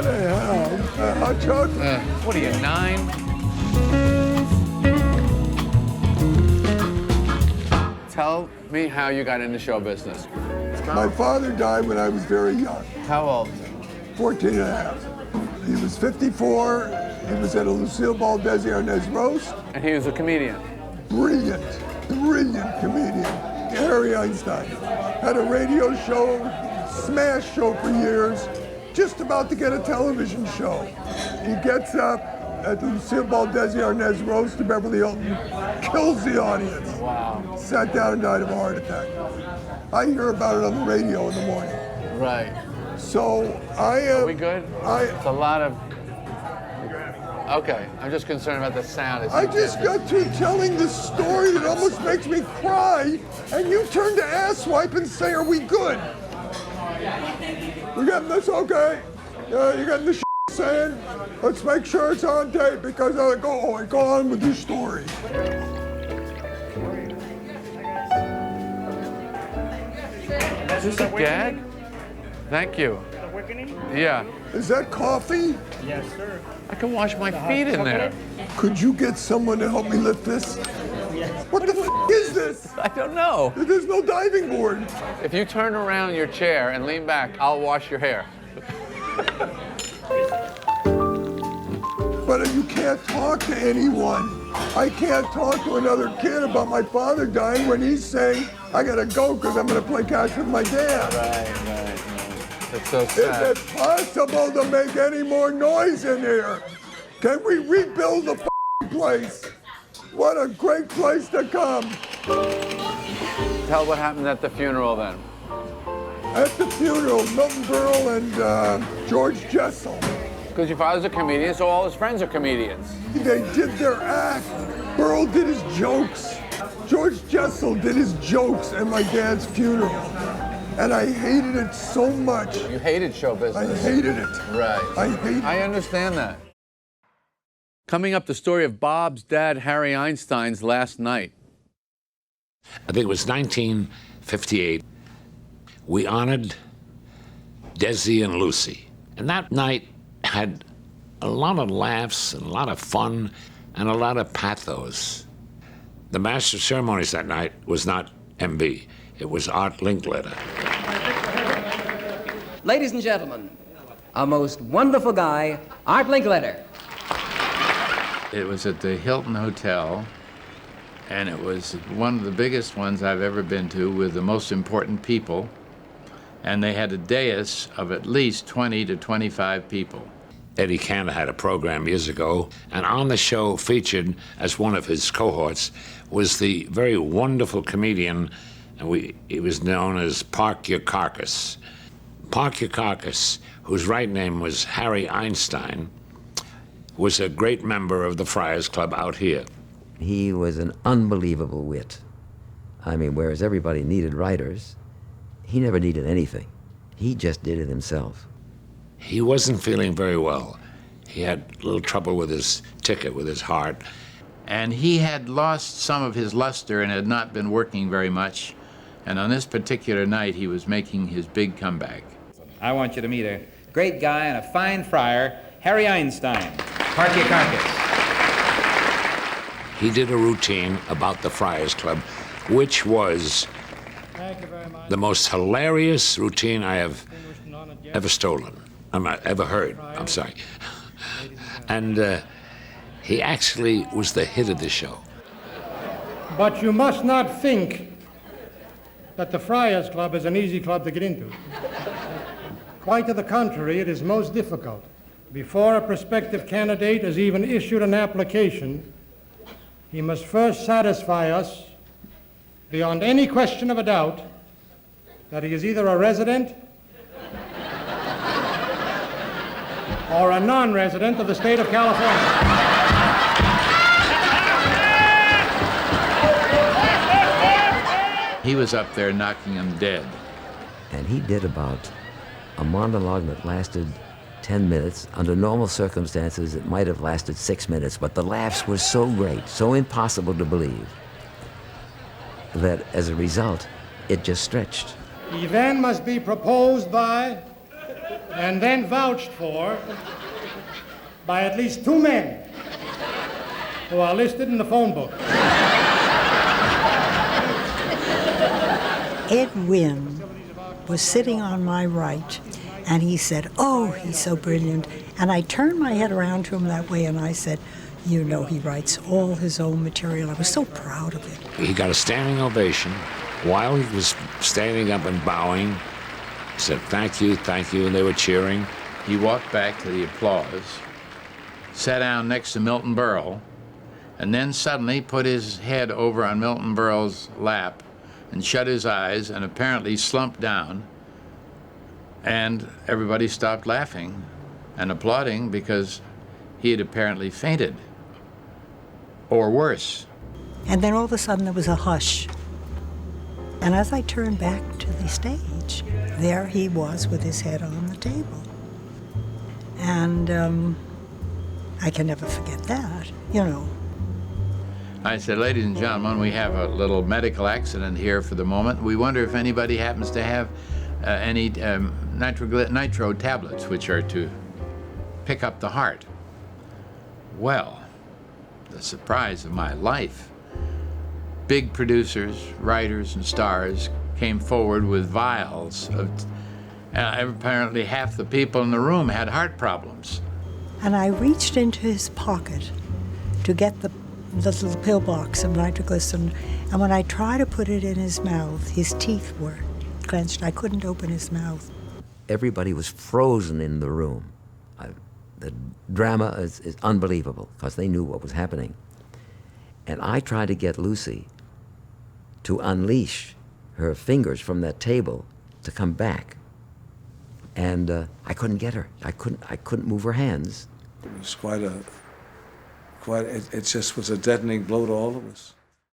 gonna have a hot chocolate. What are you, 9? Tell me how you got into show business. My father died when I was very young, How old? 14 and a half. He was 54. He was at a Lucille Ball Desi Arnaz roast. And he was a comedian. Brilliant comedian. Harry Einstein. Had a radio show, smash show for years, just about to get a television show. He gets up at the Lucille Ball Desi Arnaz roast to Beverly Hilton, kills the audience. Wow. Sat down and died of a heart attack. I hear about it on the radio in the morning. Right. So I am. Are we good? It's a lot of... Okay, I'm just concerned about the sound. I just got through telling this story that almost makes me cry, and you turn to asswipe and say, "Are we good? We getting this okay? You getting the saying? Let's make sure it's on tape because go on with your story." Is this a gag? Thank you. Yeah. Is that coffee? Yes, sir. I can wash my feet in there. Could you get someone to help me lift this? What the f is this? I don't know. There's no diving board. If you turn around your chair and lean back, I'll wash your hair. But you can't talk to anyone. I can't talk to another kid about my father dying when he's saying, "I gotta go because I'm gonna play catch with my dad." Right. That's so sad. Is it possible to make any more noise in here? Can we rebuild the place? What a great place to come. Tell what happened at the funeral then. At the funeral, Milton Berle and George Jessel. Because your father's a comedian, so all his friends are comedians. They did their act. Berle did his jokes. George Jessel did his jokes at my dad's funeral. And I hated it so much. You hated show business. I hated it. Right. I understand that. Coming up, the story of Bob's dad, Harry Einstein's last night. I think it was 1958. We honored Desi and Lucy. And that night had a lot of laughs and a lot of fun and a lot of pathos. The master of ceremonies that night was not MB. It was Art Linkletter. Ladies and gentlemen, a most wonderful guy, Art Linkletter. It was at the Hilton Hotel, and it was one of the biggest ones I've ever been to with the most important people. And they had a dais of at least 20 to 25 people. Eddie Cantor had a program years ago, and on the show featured as one of his cohorts was the very wonderful comedian, and he was known as Parkyakarkus. Parkyakarkus, whose right name was Harry Einstein, was a great member of the Friars Club out here. He was an unbelievable wit. I mean, whereas everybody needed writers, he never needed anything. He just did it himself. He wasn't feeling very well. He had a little trouble with his ticket, with his heart. And he had lost some of his luster and had not been working very much. And on this particular night, he was making his big comeback. I want you to meet a great guy and a fine friar, Harry Einstein, Parkyakarkus. He did a routine about the Friars Club, which was the most hilarious routine I have ever stolen. Ever heard, I'm sorry. And he actually was the hit of the show. But you must not think that the Friars Club is an easy club to get into. Quite to the contrary, it is most difficult. Before a prospective candidate has even issued an application, he must first satisfy us, beyond any question of a doubt, that he is either a resident or a non-resident of the state of California. He was up there knocking him dead. And he did about a monologue that lasted 10 minutes. Under normal circumstances, it might have lasted 6 minutes, but the laughs were so great, so impossible to believe, that as a result, it just stretched. He then must be proposed by and then vouched for by at least 2 men who are listed in the phone book. Ed Wynn was sitting on my right, and he said, "Oh, he's so brilliant." And I turned my head around to him that way, and I said, "You know, he writes all his own material." I was so proud of it. He got a standing ovation. While he was standing up and bowing, he said, thank you, and they were cheering. He walked back to the applause, sat down next to Milton Berle, and then suddenly put his head over on Milton Berle's lap and shut his eyes and apparently slumped down. And everybody stopped laughing and applauding because he had apparently fainted, or worse. And then all of a sudden there was a hush. And as I turned back to the stage, there he was with his head on the table. And I can never forget that, you know. I said, "Ladies and gentlemen, we have a little medical accident here for the moment. We wonder if anybody happens to have any nitro tablets, which are to pick up the heart." Well, the surprise of my life. Big producers, writers, and stars came forward with vials of, apparently half the people in the room had heart problems. And I reached into his pocket to get the little pill box of nitroglycerin, and when I tried to put it in his mouth, his teeth were clenched. I couldn't open his mouth. Everybody was frozen in the room. The drama is unbelievable because they knew what was happening. And I tried to get Lucy to unleash her fingers from that table to come back. And I couldn't get her. I couldn't move her hands. It was it just was a deadening blow to all of us.